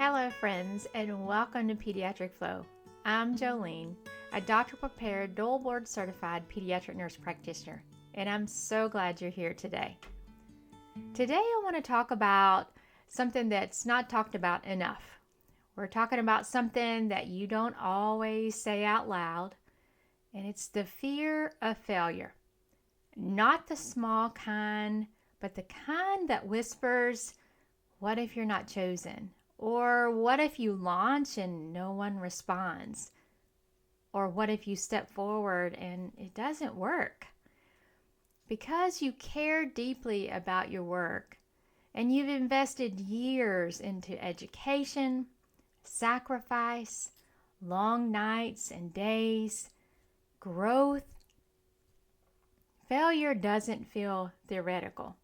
Hello friends, and welcome to Pediatric Flow. I'm Jolene, a doctor-prepared, dual board certified pediatric nurse practitioner, and I'm so glad you're here today. Today I want to talk about something that's not talked about enough. We're talking about something that you don't always say out loud, and it's the fear of failure. Not the small kind, but the kind that whispers, "What if you're not chosen?" Or what if you launch and no one responds? Or what if you step forward and it doesn't work? Because you care deeply about your work and you've invested years into education, sacrifice, long nights and days, growth, failure doesn't feel theoretical.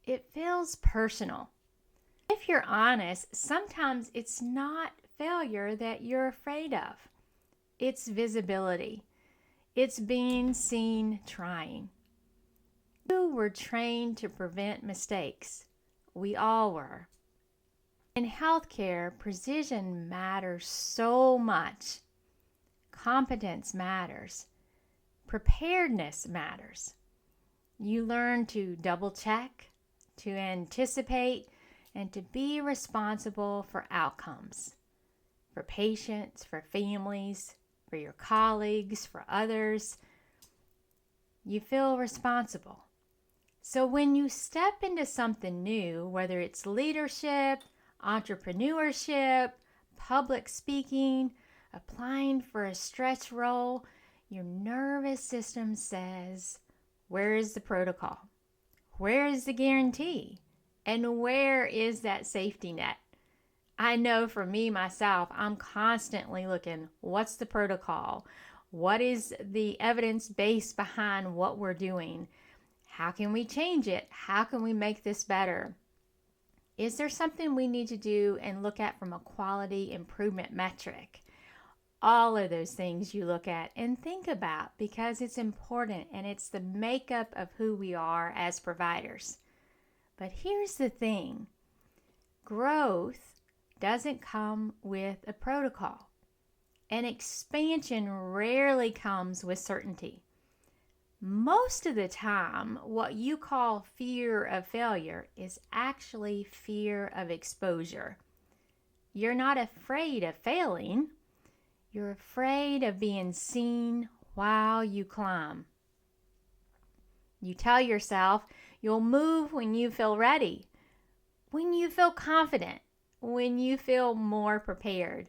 It feels personal. If you're honest, sometimes it's not failure that you're afraid of. It's visibility. It's being seen trying. You were trained to prevent mistakes. We all were. In healthcare, precision matters so much. Competence matters. Preparedness matters. You learn to double check, to anticipate, and to be responsible for outcomes, for patients, for families, for your colleagues, for others. You feel responsible. So when you step into something new, whether it's leadership, entrepreneurship, public speaking, applying for a stretch role, your nervous system says, where is the protocol? Where is the guarantee? And where is that safety net? I know for me, myself, I'm constantly looking, what's the protocol? What is the evidence base behind what we're doing? How can we change it? How can we make this better? Is there something we need to do and look at from a quality improvement metric? All of those things you look at and think about because it's important and it's the makeup of who we are as providers. But here's the thing, growth doesn't come with a protocol, and expansion rarely comes with certainty. Most of the time, what you call fear of failure is actually fear of exposure. You're not afraid of failing, you're afraid of being seen while you climb. You tell yourself you'll move when you feel ready, when you feel confident, when you feel more prepared,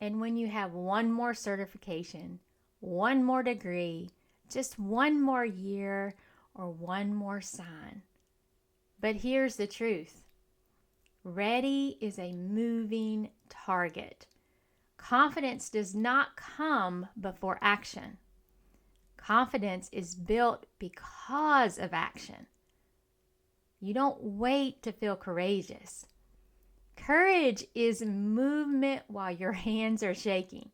and when you have one more certification, one more degree, just one more year, or one more sign. But here's the truth. Ready is a moving target. Confidence does not come before action. Confidence is built because of action. You don't wait to feel courageous. Courage is movement while your hands are shaking.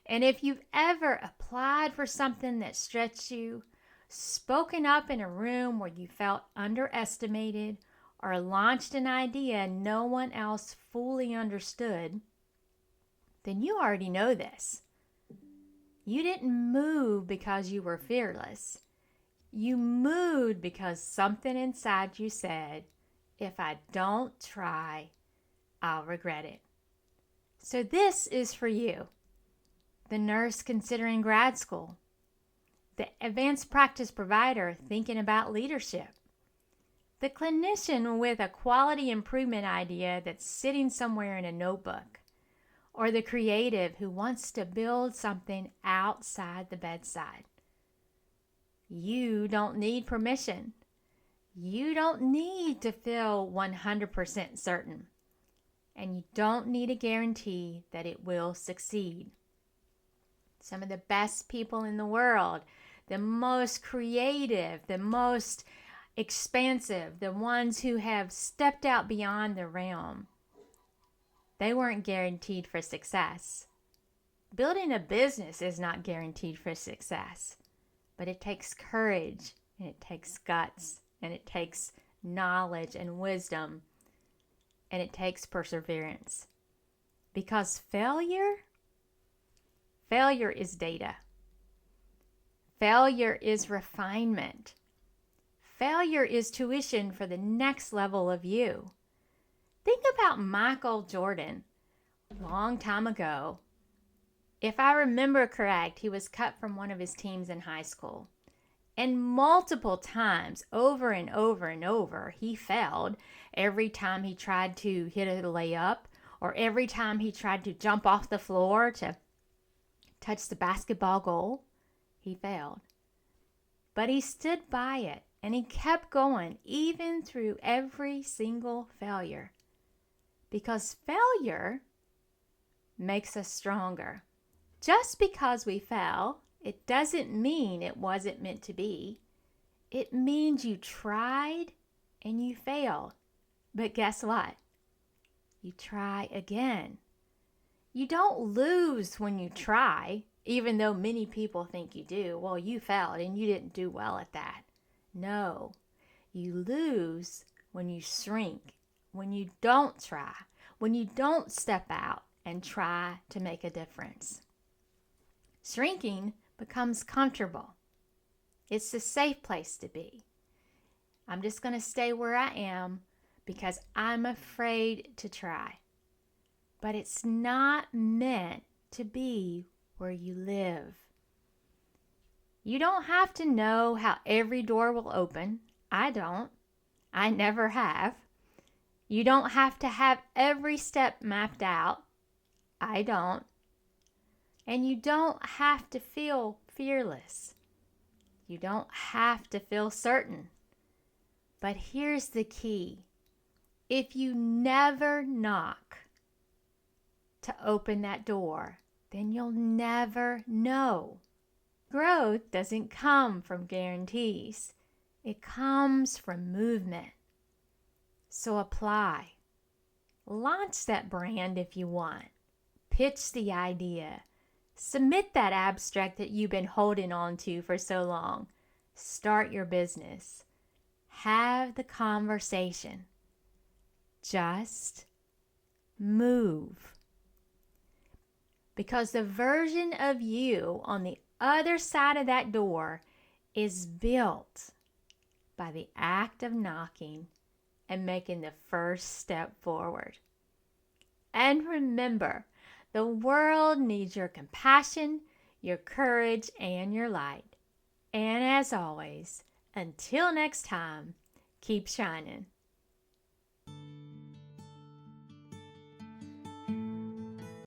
And if you've ever applied for something that stretched you, spoken up in a room where you felt underestimated, or launched an idea no one else fully understood, then you already know this. You didn't move because you were fearless. You moved because something inside you said, if I don't try, I'll regret it. So this is for you, the nurse considering grad school, the advanced practice provider thinking about leadership, the clinician with a quality improvement idea that's sitting somewhere in a notebook, or the creative who wants to build something outside the bedside. You don't need permission. You don't need to feel 100% certain. And you don't need a guarantee that it will succeed. Some of the best people in the world, the most creative, the most expansive, the ones who have stepped out beyond the realm, they weren't guaranteed for success. Building a business is not guaranteed for success, but it takes courage, and it takes guts, and it takes knowledge and wisdom, and it takes perseverance. Because failure is data. Failure is refinement. Failure is tuition for the next level of you. Think about Michael Jordan. A long time ago, if I remember correct, he was cut from one of his teams in high school. And multiple times, over and over and over, he failed. Every time he tried to hit a layup, or every time he tried to jump off the floor to touch the basketball goal, he failed. But he stood by it, and he kept going, even through every single failure. Because failure makes us stronger. Just because we fell, it doesn't mean it wasn't meant to be. It means you tried and you failed. But guess what? You try again. You don't lose when you try, even though many people think you do. Well, you failed and you didn't do well at that. No, you lose when you shrink, when you don't try, when you don't step out and try to make a difference. Shrinking becomes comfortable. It's the safe place to be. I'm just going to stay where I am because I'm afraid to try. But it's not meant to be where you live. You don't have to know how every door will open. I don't. I never have. You don't have to have every step mapped out. I don't. And you don't have to feel fearless. You don't have to feel certain. But here's the key. If you never knock to open that door, then you'll never know. Growth doesn't come from guarantees. It comes from movement. So apply. Launch that brand if you want. Pitch the idea. Submit that abstract that you've been holding on to for so long. Start your business. Have the conversation. Just move. Because the version of you on the other side of that door is built by the act of knocking and making the first step forward. And remember, the world needs your compassion, your courage, and your light. And as always, until next time, keep shining.